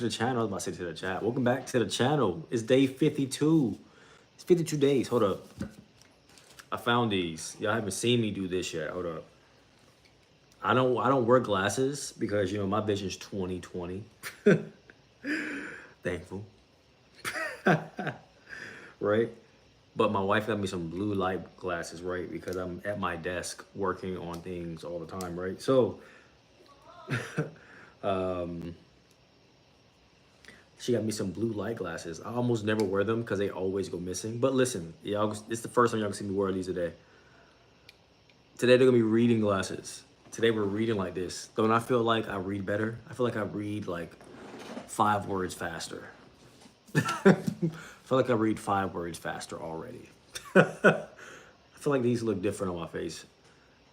to the channel. I was about to say to the chat. Welcome back to the channel. It's day 52. It's 52 days. Hold up. I found these. Y'all haven't seen me do this yet. Hold up. I don't wear glasses because my vision's 20/20. Thankful. Right? But my wife got me some blue light glasses, right? Because I'm at my desk working on things all the time, right? So she got me some blue light glasses. I almost never wear them because they always go missing. But listen, y'all, it's the first time y'all can see me wear these today. Today they're gonna be reading glasses. Today we're reading like this. Don't I feel like I read better? I feel like I read like 5 words faster. I feel like I read 5 words faster already. I feel like these look different on my face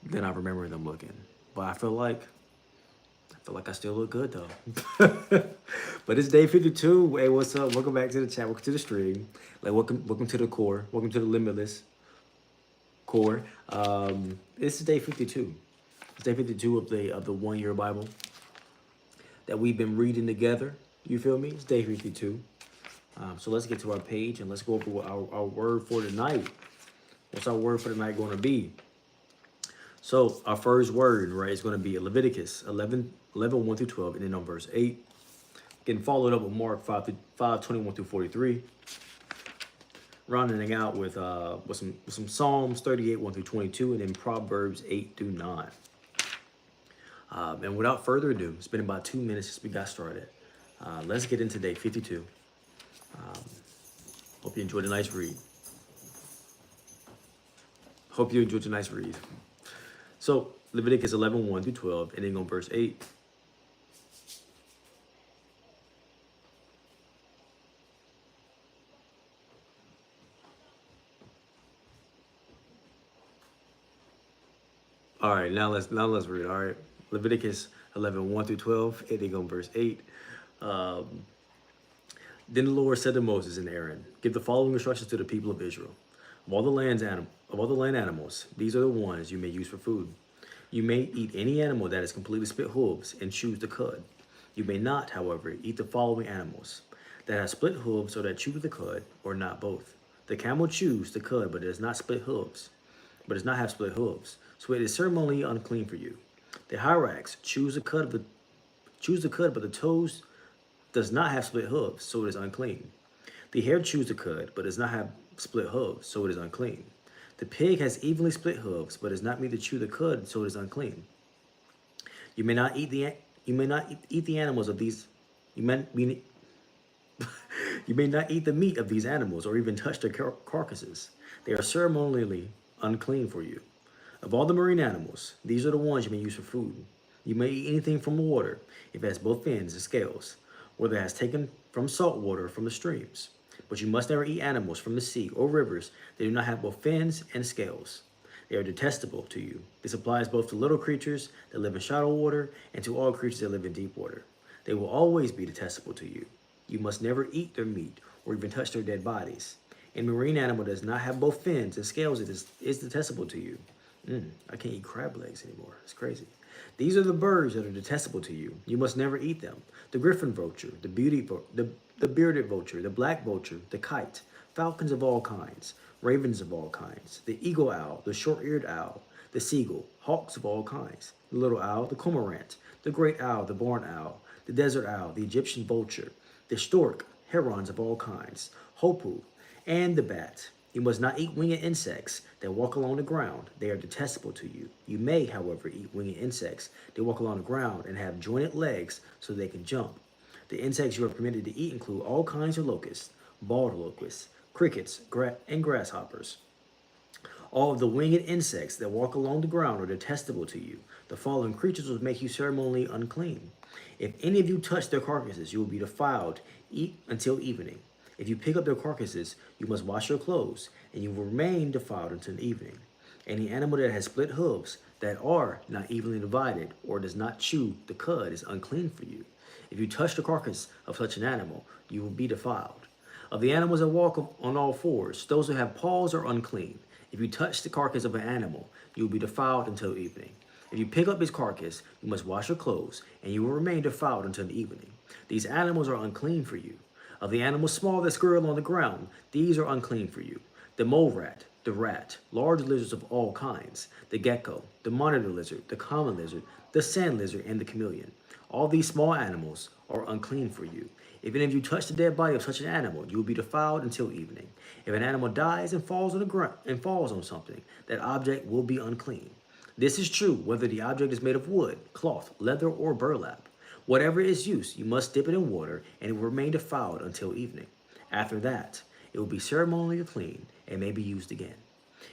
than I remember them looking. But I feel like I still look good though. But it's day 52. Hey, what's up? Welcome back to the chat. Welcome to the stream. Like welcome to the core. Welcome to the limitless core. This is day 52. It's day 52 of the 1 year Bible that we've been reading together. You feel me? It's day 52. So let's get to our page and let's go over what our word for tonight. What's our word for tonight going to be? So our first word, right, is going to be Leviticus 1 through 12, and then on verse 8. Getting followed up with Mark 5:21 through 43. Rounding out with some Psalms 38 1 through 22, and then Proverbs 8 through 9. And without further ado, it's been about 2 minutes since we got started. Let's get into day 52. Hope you enjoyed a nice read. Hope you enjoyed a nice read. So Leviticus 1 through 12, and then on verse 8. All right, now let's read. All right, Leviticus 1 through 12, and then on verse 8. Then the Lord said to Moses and Aaron, "Give the following instructions to the people of Israel. Of all the land animals, these are the ones you may use for food. You may eat any animal that has completely split hooves and chews the cud. You may not, however, eat the following animals: that have split hooves or that chew the cud, or not both. The camel chews the cud, but does not have split hooves, so it is ceremonially unclean for you. The hyrax chews the cud, but the toes does not have split hooves, so it is unclean. The hare chews the cud, but does not have split hooves, so it is unclean. The pig has evenly split hooves, but does not meet to chew the cud, so it is unclean. You may not eat the animals of these. You may not eat the meat of these animals, or even touch their carcasses. They are ceremonially unclean for you. Of all the marine animals, these are the ones you may use for food. You may eat anything from the water, if it has both fins and scales, whether it has taken from salt water or from the streams. But you must never eat animals from the sea or rivers that do not have both fins and scales. They are detestable to you. This applies both to little creatures that live in shallow water and to all creatures that live in deep water. They will always be detestable to you. You must never eat their meat or even touch their dead bodies. A marine animal that does not have both fins and scales is detestable to you. I can't eat crab legs anymore. It's crazy. These are the birds that are detestable to you. You must never eat them: the griffin vulture, the bearded vulture, the black vulture, the kite, falcons of all kinds, ravens of all kinds, the eagle owl, the short-eared owl, the seagull, hawks of all kinds, the little owl, the cormorant, the great owl, the barn owl, the desert owl, the Egyptian vulture, the stork, herons of all kinds, hopu, and the bat. You must not eat winged insects that walk along the ground. They are detestable to you. You may, however, eat winged insects that walk along the ground and have jointed legs so they can jump. The insects you are permitted to eat include all kinds of locusts, bald locusts, crickets, and grasshoppers. All of the winged insects that walk along the ground are detestable to you. The following creatures will make you ceremonially unclean. If any of you touch their carcasses, you will be defiled until evening. If you pick up their carcasses, you must wash your clothes, and you will remain defiled until evening. Any animal that has split hooves that are not evenly divided or does not chew the cud is unclean for you. If you touch the carcass of such an animal, you will be defiled. Of the animals that walk on all fours, those who have paws are unclean. If you touch the carcass of an animal, you will be defiled until evening. If you pick up his carcass, you must wash your clothes, and you will remain defiled until the evening. These animals are unclean for you. Of the animals small that scurry along the ground, these are unclean for you. The mole rat, the rat, large lizards of all kinds, the gecko, the monitor lizard, the common lizard, the sand lizard, and the chameleon. All these small animals are unclean for you. Even if you touch the dead body of such an animal, you will be defiled until evening. If an animal dies and falls on the ground and falls on something, that object will be unclean. This is true whether the object is made of wood, cloth, leather, or burlap. Whatever its use, you must dip it in water, and it will remain defiled until evening. After that, it will be ceremonially clean and may be used again.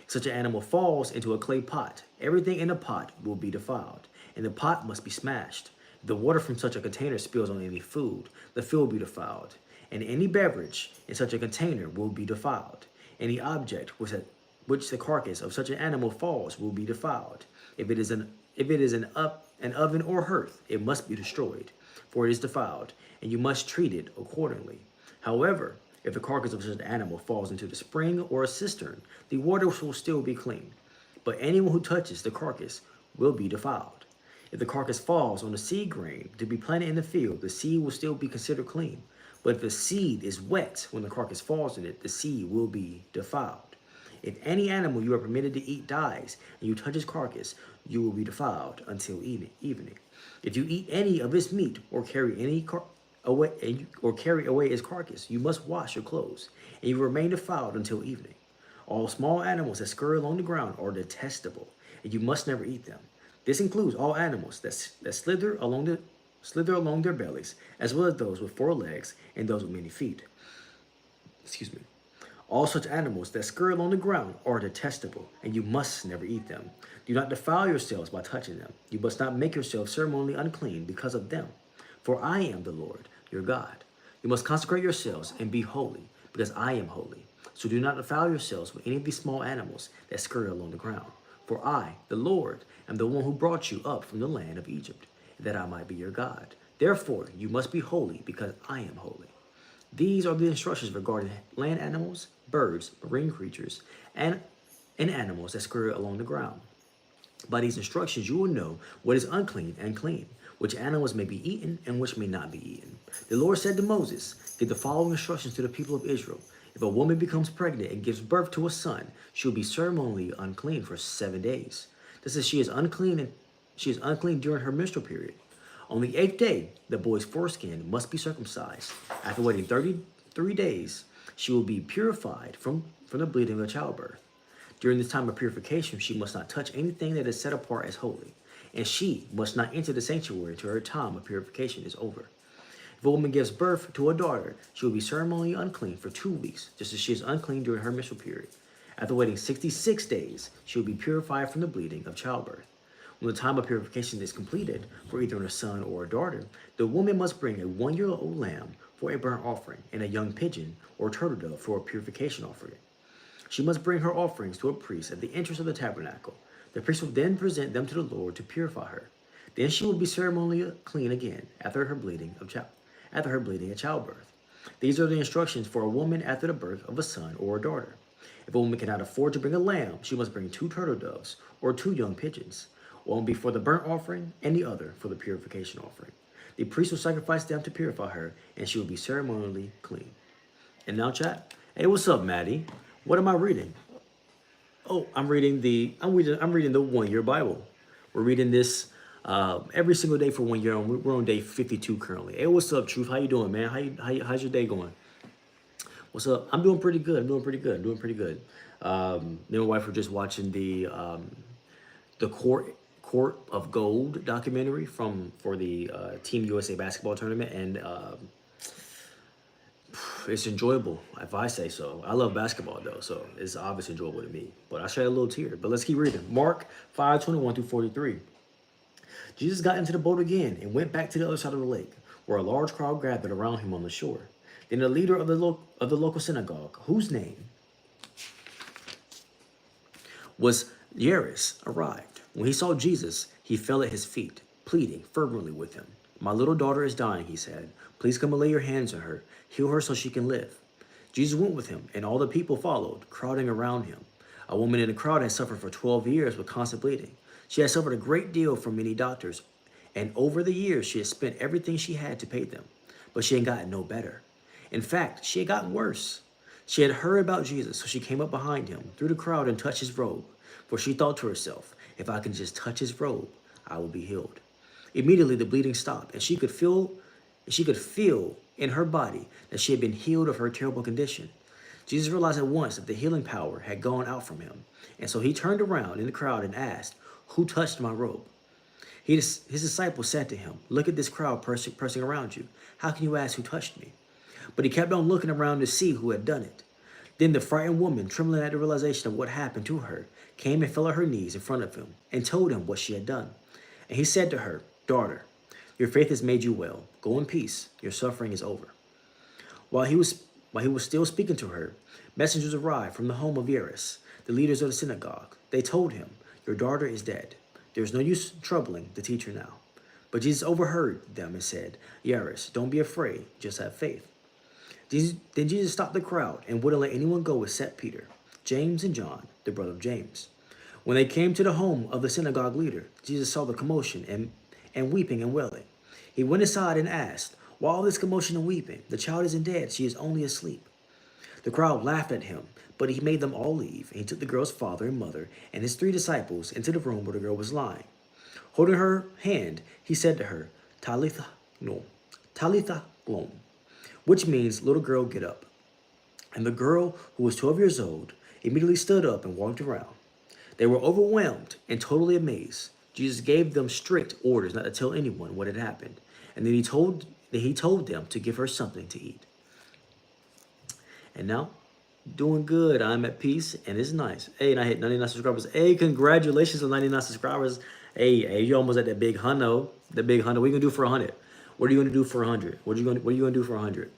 If such an animal falls into a clay pot, everything in the pot will be defiled, and the pot must be smashed. If the water from such a container spills on any food, the food will be defiled, and any beverage in such a container will be defiled. Any object which the carcass of such an animal falls will be defiled. If it is an oven or hearth, it must be destroyed, for it is defiled, and you must treat it accordingly. However, if the carcass of such an animal falls into the spring or a cistern, the water will still be clean, but anyone who touches the carcass will be defiled. If the carcass falls on a seed grain to be planted in the field, the seed will still be considered clean. But if the seed is wet when the carcass falls in it, the seed will be defiled. If any animal you are permitted to eat dies, and you touch its carcass, you will be defiled until evening. If you eat any of its meat or carry away its carcass, you must wash your clothes, and you remain defiled until evening. All small animals that scurry along the ground are detestable, and you must never eat them. This includes all animals that slither along their bellies, as well as those with 4 legs and those with many feet. Excuse me. All such animals that scurry along the ground are detestable, and you must never eat them. Do not defile yourselves by touching them. You must not make yourselves ceremonially unclean because of them. For I am the Lord, your God. You must consecrate yourselves and be holy, because I am holy. So do not defile yourselves with any of these small animals that scurry along the ground. For I, the Lord, am the one who brought you up from the land of Egypt, that I might be your God. Therefore, you must be holy, because I am holy. These are the instructions regarding land animals, birds, marine creatures, and animals that scurry along the ground. By these instructions, you will know what is unclean and clean, which animals may be eaten and which may not be eaten. The Lord said to Moses, give the following instructions to the people of Israel. If a woman becomes pregnant and gives birth to a son, she will be ceremonially unclean for 7 days. This is she is unclean during her menstrual period. On the 8th day, the boy's foreskin must be circumcised. After waiting 33 days, she will be purified from the bleeding of childbirth. During this time of purification, she must not touch anything that is set apart as holy, and she must not enter the sanctuary until her time of purification is over. If a woman gives birth to a daughter, she will be ceremonially unclean for 2 weeks, just as she is unclean during her menstrual period. After waiting 66 days, she will be purified from the bleeding of childbirth. When the time of purification is completed for either a son or a daughter, the woman must bring a 1-year-old lamb for a burnt offering and a young pigeon or turtle dove for a purification offering. She must bring her offerings to a priest at the entrance of the tabernacle. The priest will then present them to the Lord to purify her. Then she will be ceremonially clean again after her bleeding at childbirth. These are the instructions for a woman after the birth of a son or a daughter. If a woman cannot afford to bring a lamb, she must bring 2 turtle doves or 2 young pigeons, one before the burnt offering and the other for the purification offering. The priest will sacrifice them to purify her, and she will be ceremonially clean. And now, chat. Hey, what's up, Maddie? What am I reading? Oh, I'm reading the 1-year Bible. We're reading this every single day for 1 year, and we're on day 52 currently. Hey, what's up, Truth? How you doing, man? How's your day going? What's up? I'm doing pretty good. Me and my wife were just watching the Court of Gold documentary for the Team USA basketball tournament, and it's enjoyable, if I say so. I love basketball though, so it's obviously enjoyable to me. But I shed a little tear. But let's keep reading. Mark 5:21-43. Jesus got into the boat again and went back to the other side of the lake, where a large crowd gathered around him on the shore. Then the leader of the local synagogue, whose name was Jairus, arrived. When he saw Jesus, he fell at his feet, pleading fervently with him. My little daughter is dying, he said. Please come and lay your hands on her. Heal her so she can live. Jesus went with him, and all the people followed, crowding around him. A woman in the crowd had suffered for 12 years with constant bleeding. She had suffered a great deal from many doctors, and over the years she had spent everything she had to pay them. but she had gotten no better. In fact, she had gotten worse. She had heard about Jesus, so she came up behind him through the crowd and touched his robe. For she thought to herself, if I can just touch his robe, I will be healed. Immediately the bleeding stopped, and she could feel in her body that she had been healed of her terrible condition. Jesus realized at once that the healing power had gone out from him, and so he turned around in the crowd and asked, who touched my robe? His disciples said to him, look at this crowd pressing around you. How can you ask who touched me? But he kept on looking around to see who had done it. Then the frightened woman, trembling at the realization of what happened to her, came and fell on her knees in front of him and told him what she had done. And he said to her, daughter, your faith has made you well. Go in peace. Your suffering is over. While he was still speaking to her, messengers arrived from the home of Jairus, the leaders of the synagogue. They told him, your daughter is dead. There is no use troubling the teacher now. But Jesus overheard them and said, Jairus, don't be afraid, just have faith. Then Jesus stopped the crowd and wouldn't let anyone go except Peter, James, and John, the brother of James. When they came to the home of the synagogue leader, Jesus saw the commotion and weeping and wailing. He went aside and asked, why all this commotion and weeping? The child isn't dead, she is only asleep. The crowd laughed at him, but he made them all leave, and he took the girl's father and mother and his 3 disciples into the room where the girl was lying. Holding her hand, he said to her, Talitha Glom, which means, little girl, get up. And the girl, who was 12 years old, immediately stood up and walked around. They were overwhelmed and totally amazed. Jesus gave them strict orders not to tell anyone what had happened, and then he told them to give her something to eat. And now, doing good. I'm at peace, and it's nice. Hey, and I hit 99 subscribers. Hey, congratulations on 99 subscribers. Hey, you almost at that big hundo. The big hundo. What are you gonna do for 100? What are you gonna do for 100? What are you gonna do for 100?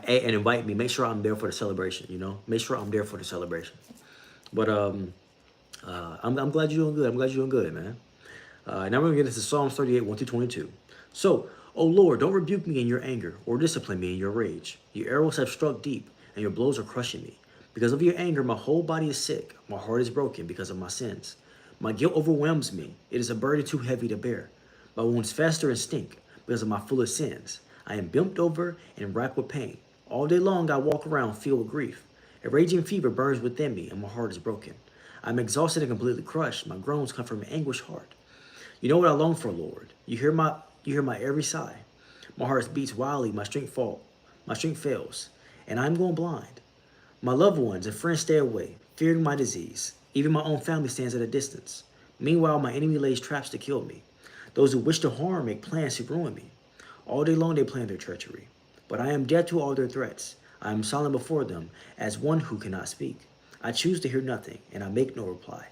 Hey, and invite me. Make sure I'm there for the celebration. You know, make sure I'm there for the celebration. But I'm glad you're doing good. I'm glad you're doing good, man. Now we're gonna get into Psalms 38, 1-22. So, O Lord, don't rebuke me in your anger or discipline me in your rage. Your arrows have struck deep, and your blows are crushing me. Because of your anger, my whole body is sick. My heart is broken because of my sins. My guilt overwhelms me. It is a burden too heavy to bear. My wounds fester and stink because of my foolish sins. I am bent over and racked with pain. All day long I walk around filled with grief. A raging fever burns within me, and my heart is broken. I'm exhausted and completely crushed. My groans come from an anguished heart. You know what I long for, Lord. You hear my every sigh. My heart beats wildly. My strength fails, and I'm going blind. My loved ones and friends stay away, fearing my disease. Even my own family stands at a distance. Meanwhile, my enemy lays traps to kill me. Those who wish to harm make plans to ruin me. All day long they plan their treachery. But I am deaf to all their threats. I am silent before them as one who cannot speak. I choose to hear nothing, and I make no reply.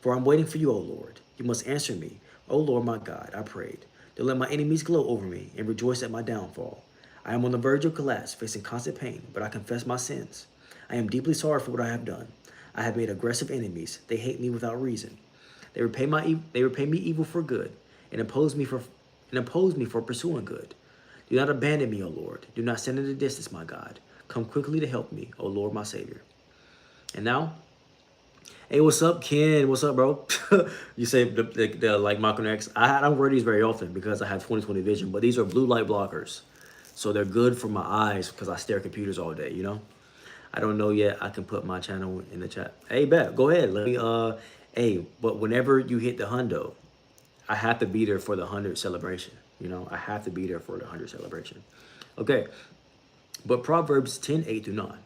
For I'm waiting for you, O Lord. You must answer me. O Lord my God, I prayed. Don't let my enemies gloat over me and rejoice at my downfall. I am on the verge of collapse, facing constant pain, but I confess my sins. I am deeply sorry for what I have done. I have made aggressive enemies. They hate me without reason. They repay me evil for good, and oppose me for pursuing good. Do not abandon me, O Lord. Do not stand in the distance, my God. Come quickly to help me, O Lord, my Savior. And now, hey, what's up, Ken? What's up, bro? You say the like Malcolm X. I don't wear these very often because I have 20/20 vision, but these are blue light blockers. So they're good for my eyes because I stare at computers all day, you know? I don't know yet. I can put my channel in the chat. Hey, bet, go ahead. Let me, hey, but whenever you hit the hundo, I have to be there for the 100 celebration. You know, I have to be there for the 100 celebration. Okay, but Proverbs 10:8-9.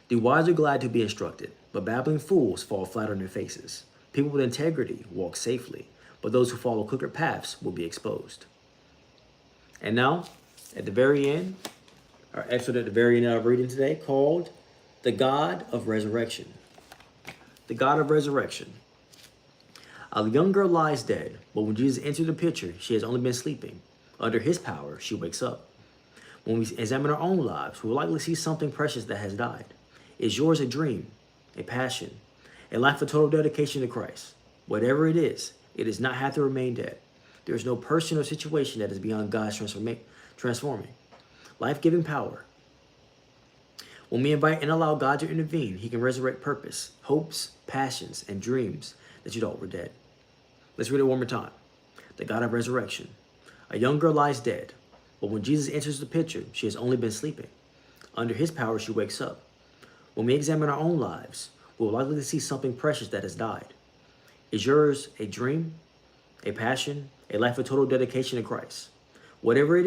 The wise are glad to be instructed, but babbling fools fall flat on their faces. People with integrity walk safely, but those who follow crooked paths will be exposed. And now, at the very end, our excerpt at the very end of our reading today called The God of Resurrection. The God of Resurrection. A young girl lies dead, but when Jesus enters the picture, she has only been sleeping. Under his power, she wakes up. When we examine our own lives, we will likely see something precious that has died. Is yours a dream, a passion, a life of total dedication to Christ? Whatever it is, it does not have to remain dead. There is no person or situation that is beyond God's transforming. Life-giving power. When we invite and allow God to intervene, he can resurrect purpose, hopes, passions, and dreams that you thought were dead. Let's read it one more time. The God of resurrection. A young girl lies dead, But when Jesus enters the picture, she has only been sleeping. Under his power, she wakes up. When we examine our own lives, we're likely to see something precious that has died. Is yours a dream, a passion, a life of total dedication to Christ? Whatever it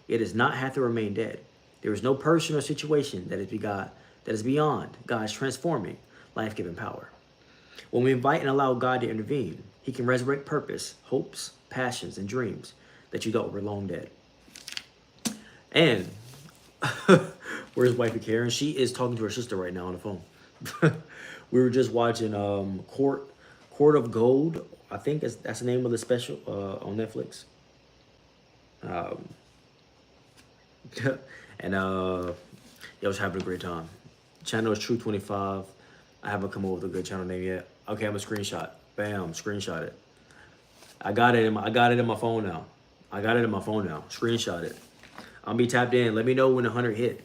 does not have to remain dead. There is no person or situation that is beyond God's transforming, life-giving power. When we invite and allow God to intervene, he can resurrect purpose, hopes, passions, and dreams that you thought were long dead. And where's wifey Karen? She is talking to her sister right now on the phone. We were just watching Court of Gold. I think that's the name of the special on Netflix. And yeah, I was having a great time. Channel is True 25. I haven't come up with a good channel name yet. Okay, I'm a screenshot. Bam, screenshot it. I got it in my phone now. Screenshot it. I'll be tapped in. Let me know when the 100 hit.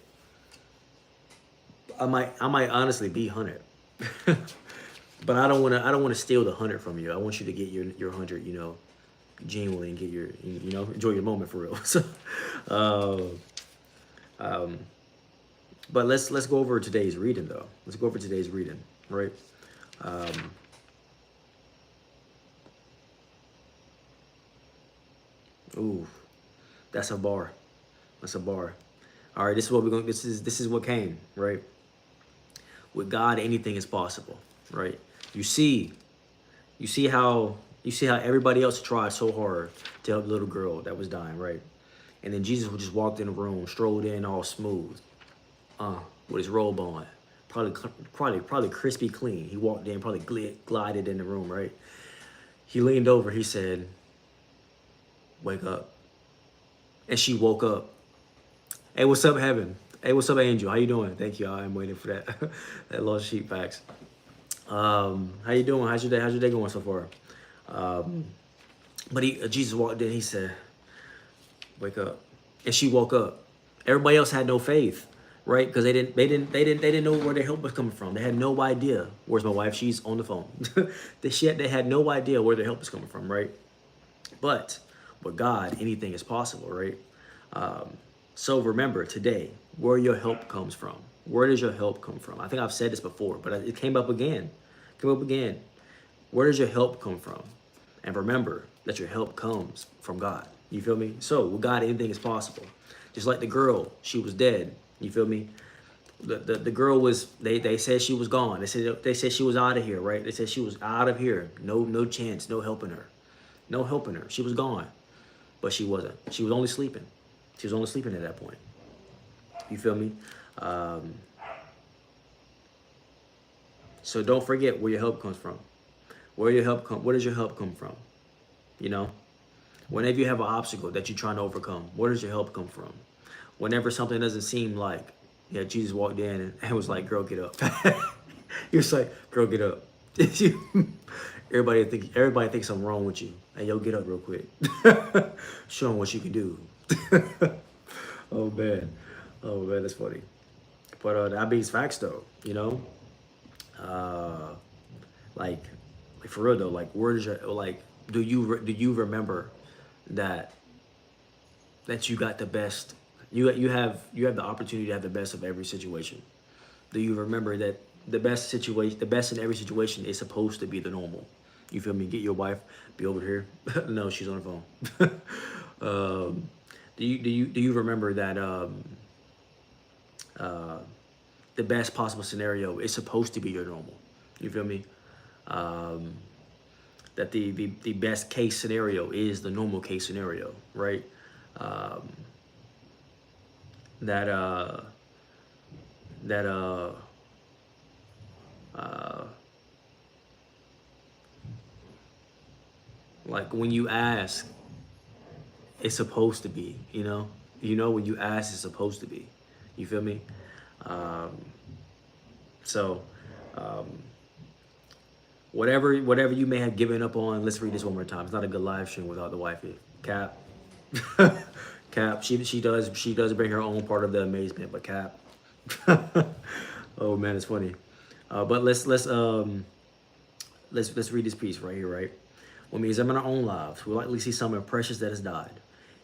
I might honestly be 100. But I don't want to steal the 100 from you. I want you to get your 100, genuinely, and get your, enjoy your moment for real. So, but let's go over today's reading though. Let's go over today's reading, right? Ooh, that's a bar. That's a bar. All right, this is what we're going. This is what came, right? With God, anything is possible, right? You see how everybody else tried so hard to help the little girl that was dying, right? And then Jesus just walked in the room, strolled in all smooth, with his robe on, probably crispy clean. He walked in, probably glided in the room, right? He leaned over, he said, "Wake up." And she woke up. Hey, what's up, heaven? Hey, what's up, angel? How you doing? Thank you. I'm waiting for that. That lost sheep facts. How you doing? How's your day going so far? But Jesus walked in. He said, "Wake up," and she woke up. Everybody else had no faith, right? Because they didn't know where their help was coming from. They had no idea. Where's my wife? She's on the phone. They had no idea where their help was coming from, right? But with God, anything is possible, right? So remember today where your help comes from. Where does your help come from? I think I've said this before, but it came up again. Where does your help come from? And remember that your help comes from God. You feel me? So with God, anything is possible. Just like the girl, she was dead. You feel me? The girl was, they said she was gone. They said she was out of here, right? They said she was out of here. No chance, no helping her. No helping her. She was gone. But she wasn't. She was only sleeping. She was only sleeping at that point. You feel me? So don't forget where your help comes from. Where does your help come from? Whenever you have an obstacle that you're trying to overcome, where does your help come from? Whenever something doesn't seem like, Jesus walked in and was like, "Girl, get up." He was like, "Girl, get up." Everybody thinks something wrong with you. Hey, yo, get up real quick. Show them what you can do. Oh man, that's funny. But that beats facts though, like for real though. Like, where does your do you remember that you got the best? You have the opportunity to have the best of every situation. Do you remember that the best in every situation is supposed to be the normal? You feel me? Get your wife, be over here. No, she's on the phone. Do you remember that the best possible scenario is supposed to be your normal? You feel me? That the best case scenario is the normal case scenario, right? Like when you ask, it's supposed to be, when you ask, it's supposed to be. You feel me? So whatever you may have given up on, let's read this one more time. It's not a good live stream without the wifey. Cap. Cap. She does bring her own part of the amazement, but Cap. Oh man, it's funny. But let's read this piece right here, right? When we examine our own lives, we likely see something precious that has died.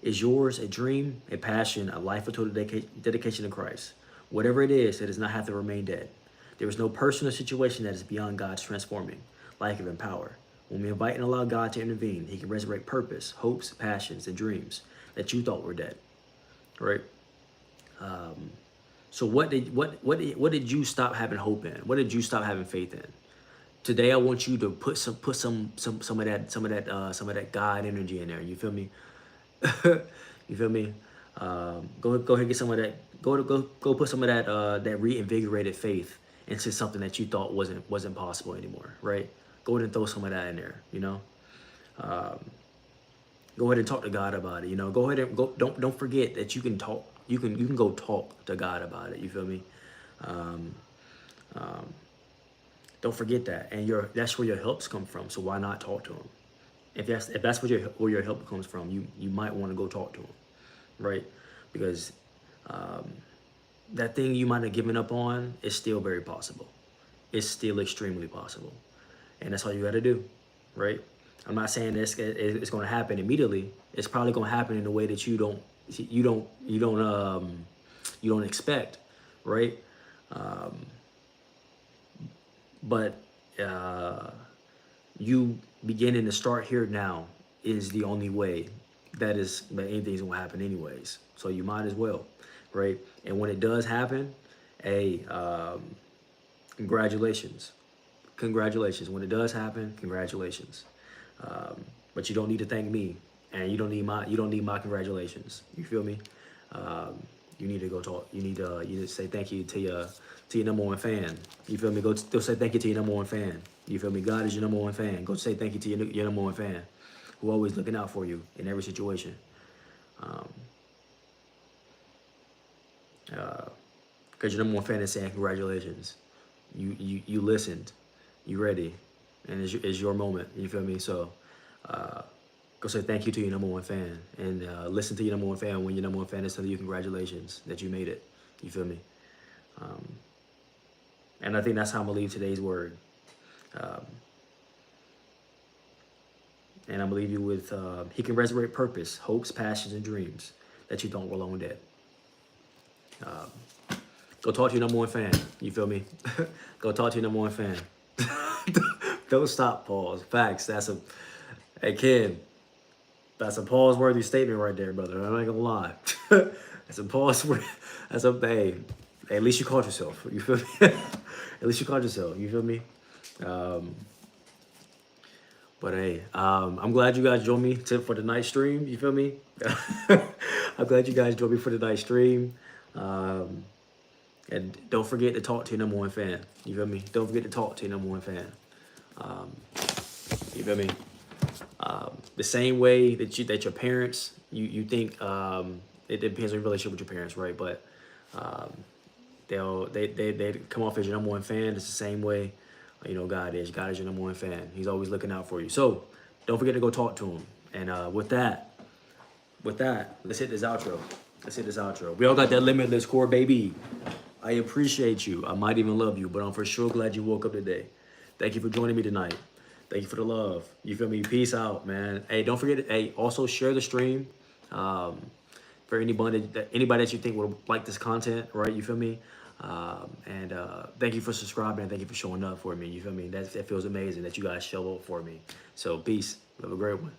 Is yours a dream, a passion, a life of total dedication to Christ? Whatever it is, it does not have to remain dead. There is no person or situation that is beyond God's transforming, life-giving power. When we invite and allow God to intervene, he can resurrect purpose, hopes, passions, and dreams that you thought were dead. Right? So what did you stop having hope in? What did you stop having faith in? Today I want you to put some of that God energy in there. You feel me? You feel me? Go ahead and get some of that. Go put some of that reinvigorated faith into something that you thought wasn't possible anymore, right? Go ahead and throw some of that in there. You know, go ahead and talk to God about it. You know, go ahead and go. Don't forget that you can talk. You can go talk to God about it. You feel me? Don't forget that, and that's where your helps come from. So why not talk to him? If that's where your help comes from, you might want to go talk to him, right? Because that thing you might have given up on is still very possible. It's still extremely possible, and that's all you got to do, right? I'm not saying it's going to happen immediately. It's probably going to happen in a way that you don't expect, right? But you beginning to start here now is the only way that anything's gonna happen anyways. So you might as well, right? And when it does happen, congratulations. Congratulations. When it does happen, congratulations. But you don't need to thank me, and you don't need my congratulations. You feel me? You need to go talk. You need to say thank you to your number one fan. You feel me? Go say thank you to your number one fan. You feel me? God is your number one fan. Go say thank you to your number one fan, who always looking out for you in every situation. Because your number one fan is saying congratulations. You listened. You ready, and it's your moment. You feel me? So go say thank you to your number one fan, and listen to your number one fan when your number one fan is telling you congratulations that you made it. You feel me? And I think that's how I'm gonna leave today's word. And I'm gonna leave you with he can resurrect purpose, hopes, passions, and dreams that you thought were long dead. Go talk to your number one fan. You feel me? Go talk to your number one fan. Don't stop, pause. Facts. Hey kid, that's a pause-worthy statement right there, brother. I'm not gonna lie. That's a pause-worthy. Hey, at least you caught yourself. You feel me? At least you caught yourself. You feel me? But hey, I'm glad you guys joined me for the night stream. You feel me? I'm glad you guys joined me for the night stream. And don't forget to talk to your number one fan. You feel me? Don't forget to talk to your number one fan. You feel me? The same way that your parents, you think it depends on your relationship with your parents, right? But they come off as your number one fan. It's the same way, God is. God is your number one fan. He's always looking out for you. So don't forget to go talk to him. And with that, let's hit this outro. We all got that limitless core, baby. I appreciate you. I might even love you, but I'm for sure glad you woke up today. Thank you for joining me tonight. Thank you for the love. You feel me? Peace out, man. Hey, don't forget to also share the stream for anybody that you think would like this content, right? You feel me? And thank you for subscribing, and thank you for showing up for me. You feel me? That feels amazing that you guys show up for me. So peace. Have a great one.